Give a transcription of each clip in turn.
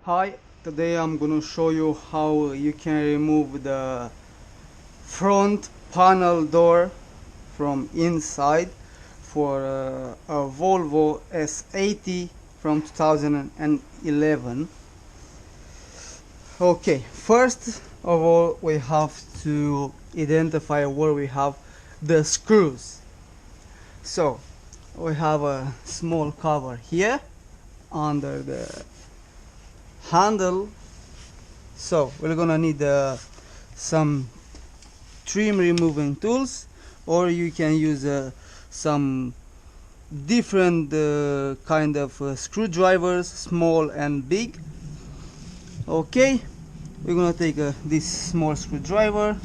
Hi, today I'm gonna show you how you can remove the front panel door from inside for a Volvo S80 from 2011. Okay, first of all we have to identify where we have the screws. So we have a small cover here under the handle, so we're gonna need some trim removing tools, or you can use some different kind of screwdrivers, small and big. Okay, we're gonna take this small screwdriver.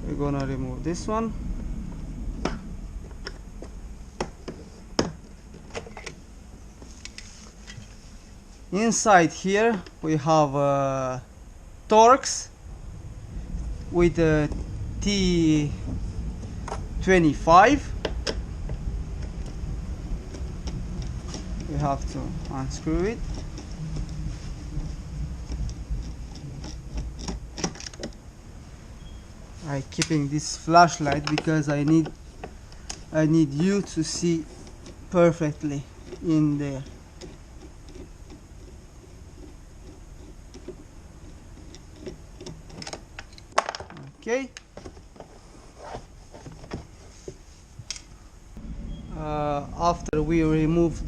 We're gonna remove this one. Inside here we have Torx with a T25. We have to unscrew it. I'm keeping this flashlight because I need you to see perfectly in there. Okay. After we remove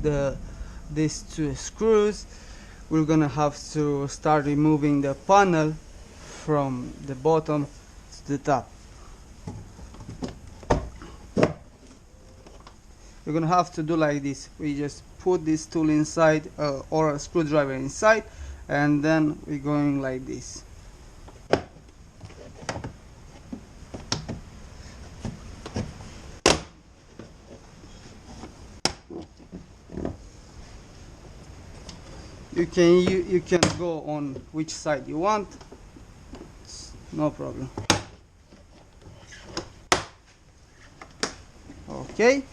these two screws, we're gonna have to start removing the panel from the bottom to the top. We're gonna have to do like this. We just put this tool inside or a screwdriver inside, and then we're going like this. You can go on which side you want, no problem. Okay,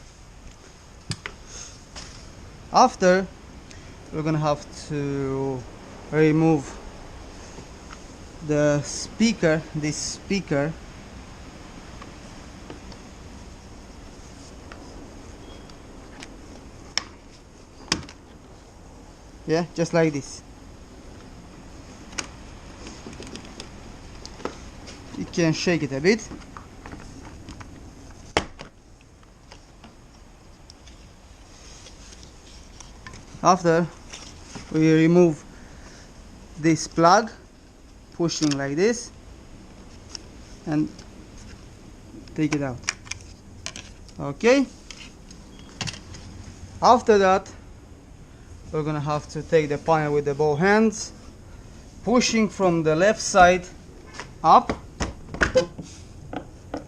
after we're gonna have to remove the speaker, this speaker. Yeah, just like this. You can shake it a bit. After we remove this plug, pushing like this, and take it out. Okay, after that we're gonna have to take the panel with the both hands, pushing from the left side up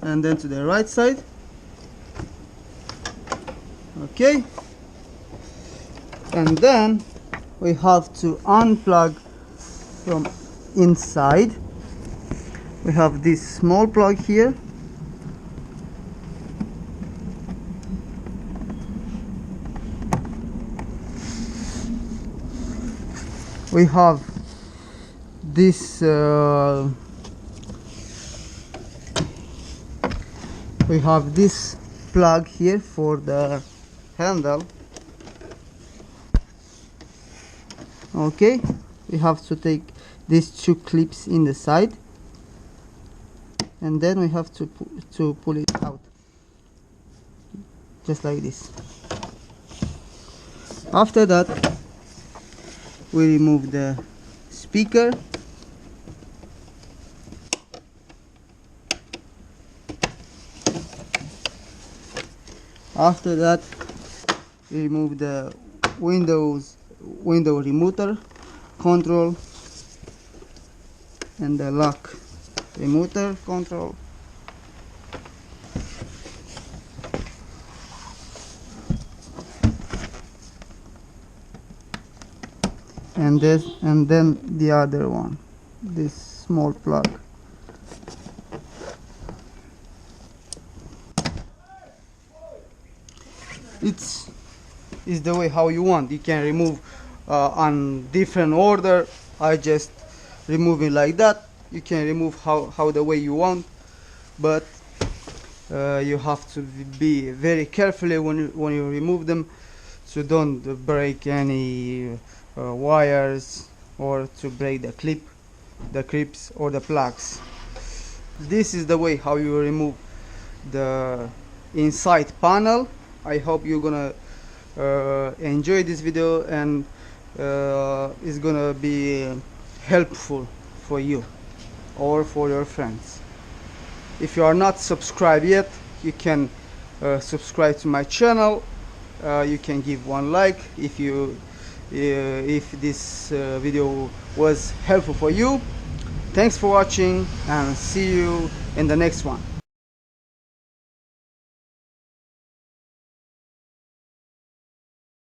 and then to the right side. Okay, and then we have to unplug from inside. We have this small plug here. We have this plug here for the handle. Okay, we have to take these two clips in the side, and then we have to pull it out, just like this. After that, we remove the speaker. After that, we remove the window remoter control and the lock remoter control. And then the other one, this small plug. It's the way how you want. You can remove on different order. I just remove it like that. You can remove how the way you want, but you have to be very carefully when you remove them, so don't break any wires or to break the clips or the plugs. This is the way how you remove the inside panel. I hope you're gonna enjoy this video, and it's gonna be helpful for you or for your friends. If you are not subscribed yet, you can subscribe to my channel. You can give one like if this video was helpful for you. Thanks for watching, and see you in the next one.